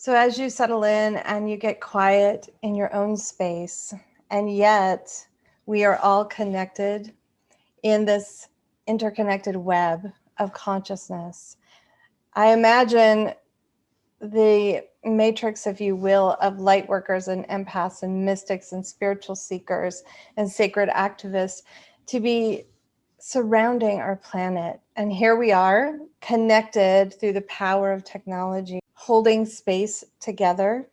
So as you settle in and you get quiet in your own space, and yet we are all connected in this interconnected web of consciousness, I imagine the matrix, if you will, of light workers and empaths and mystics and spiritual seekers and sacred activists to be surrounding our planet. And here we are, connected through the power of technology, holding space together,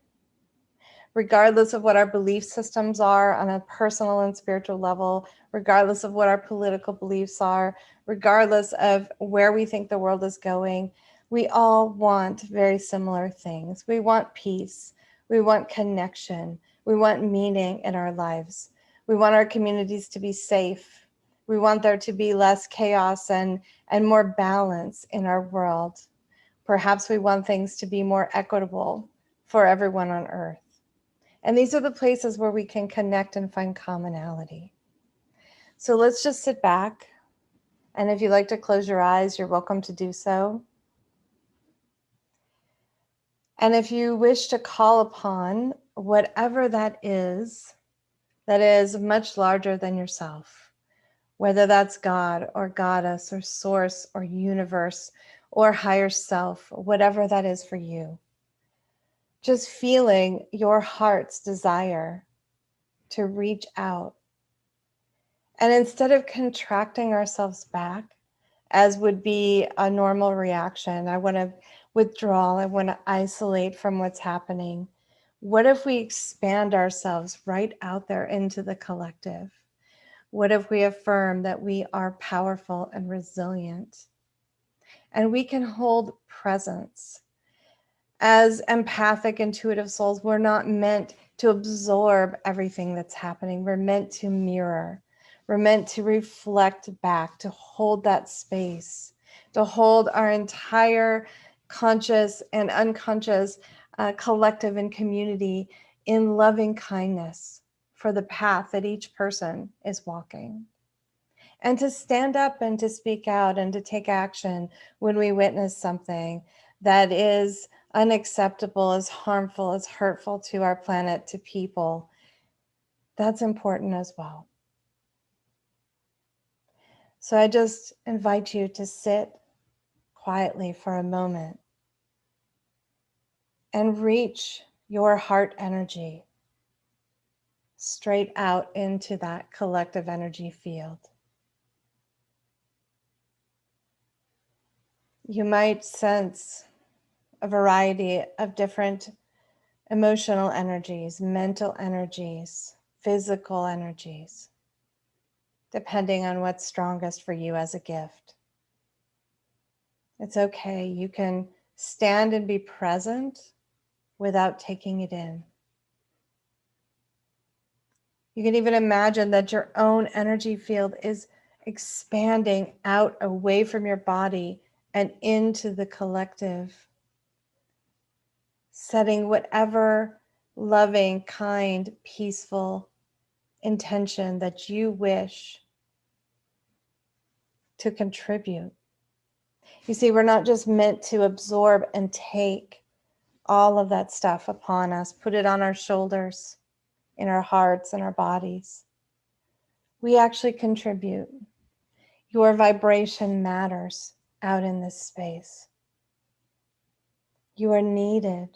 regardless of what our belief systems are on a personal and spiritual level, regardless of what our political beliefs are, regardless of where we think the world is going. We all want very similar things. We want peace. We want connection. We want meaning in our lives. We want our communities to be safe. We want there to be less chaos and more balance in our world. Perhaps we want things to be more equitable for everyone on earth. And these are the places where we can connect and find commonality. So let's just sit back. And if you'd like to close your eyes, you're welcome to do so. And if you wish to call upon whatever that is much larger than yourself, whether that's God or goddess or source or universe or higher self, whatever that is for you, just feeling your heart's desire to reach out. And instead of contracting ourselves back, as would be a normal reaction, I want to withdraw, I want to isolate from what's happening. What if we expand ourselves right out there into the collective? What if we affirm that we are powerful and resilient? And we can hold presence. As empathic, intuitive souls, we're not meant to absorb everything that's happening. We're meant to mirror. We're meant to reflect back, to hold that space, to hold our entire conscious and unconscious collective and community in loving kindness for the path that each person is walking. And to stand up and to speak out and to take action when we witness something that is unacceptable, is harmful, is hurtful to our planet, to people. That's important as well. So I just invite you to sit quietly for a moment and reach your heart energy straight out into that collective energy field. You might sense a variety of different emotional energies, mental energies, physical energies, depending on what's strongest for you as a gift. It's okay. You can stand and be present without taking it in. You can even imagine that your own energy field is expanding out away from your body and into the collective, setting whatever loving, kind, peaceful intention that you wish to contribute. You see, we're not just meant to absorb and take all of that stuff upon us, put it on our shoulders, in our hearts and our bodies. We actually contribute. Your vibration matters out in this space. You are needed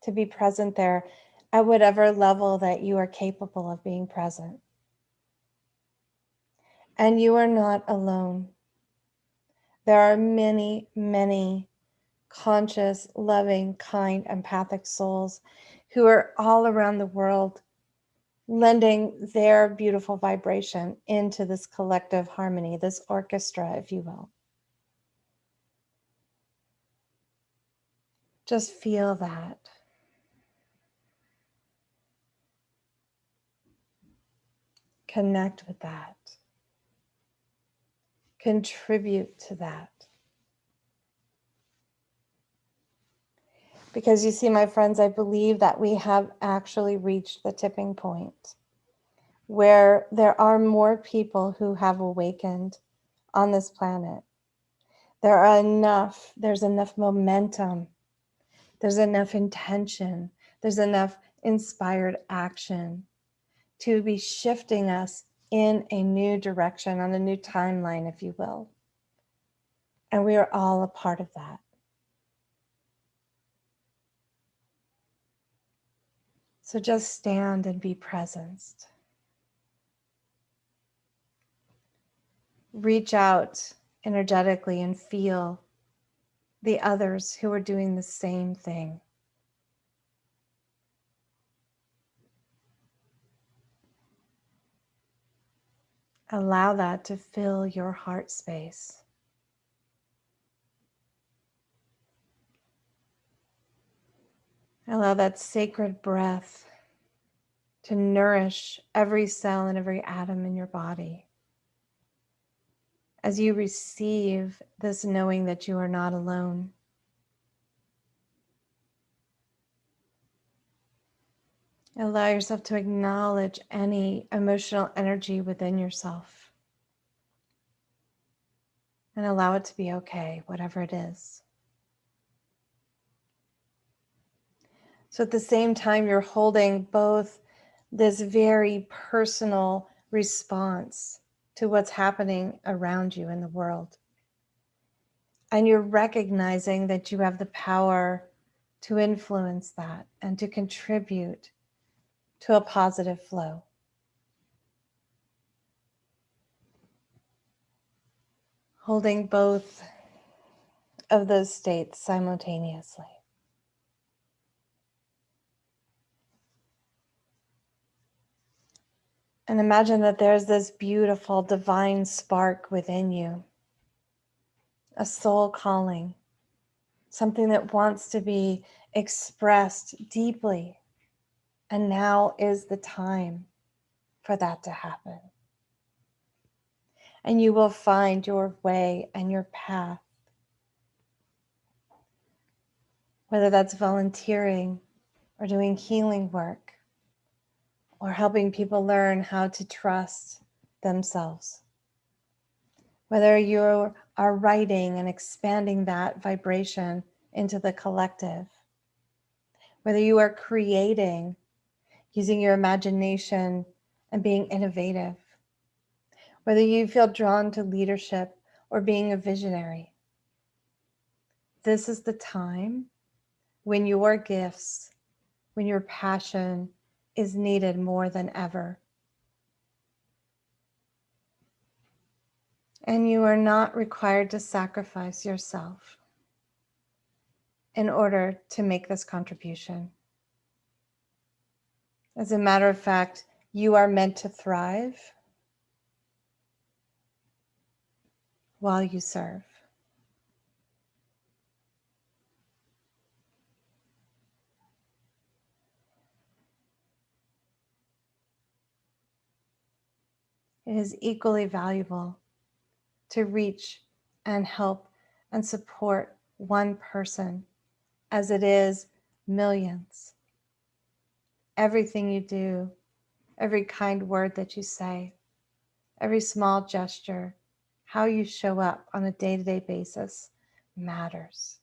to be present there at whatever level that you are capable of being present. And you are not alone. There are many, many conscious, loving, kind, empathic souls who are all around the world lending their beautiful vibration into this collective harmony, this orchestra, if you will. Just feel that. Connect with that. Contribute to that. Because you see, my friends, I believe that we have actually reached the tipping point where there are more people who have awakened on this planet. There's enough momentum There's enough intention. There's enough inspired action to be shifting us in a new direction, on a new timeline, if you will. And we are all a part of that. So just stand and be present. Reach out energetically and feel the others who are doing the same thing. Allow that to fill your heart space. Allow that sacred breath to nourish every cell and every atom in your body. As you receive this knowing that you are not alone. Allow yourself to acknowledge any emotional energy within yourself. And allow it to be okay, whatever it is. So at the same time, you're holding both this very personal response to what's happening around you in the world. And you're recognizing that you have the power to influence that and to contribute to a positive flow. Holding both of those states simultaneously. And imagine that there's this beautiful divine spark within you, a soul calling, something that wants to be expressed deeply. And now is the time for that to happen. And you will find your way and your path. Whether that's volunteering or doing healing work or helping people learn how to trust themselves. Whether you are writing and expanding that vibration into the collective. Whether you are creating, using your imagination and being innovative. Whether you feel drawn to leadership or being a visionary. This is the time when your gifts, when your passion is needed more than ever. And you are not required to sacrifice yourself in order to make this contribution. As a matter of fact, you are meant to thrive while you serve. It is equally valuable to reach and help and support one person as it is millions. Everything you do, every kind word that you say, every small gesture, how you show up on a day-to-day basis matters.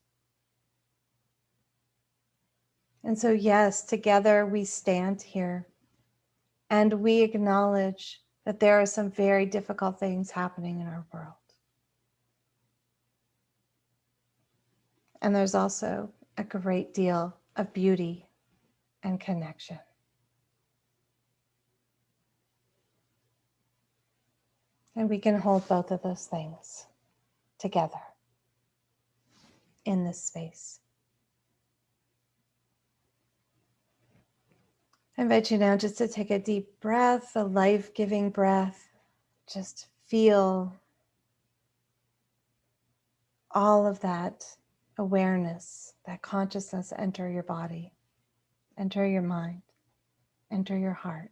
And so, yes, together we stand here and we acknowledge that there are some very difficult things happening in our world. And there's also a great deal of beauty and connection. And we can hold both of those things together in this space. I invite you now just to take a deep breath, a life-giving breath. Just feel all of that awareness, that consciousness enter your body, enter your mind, enter your heart.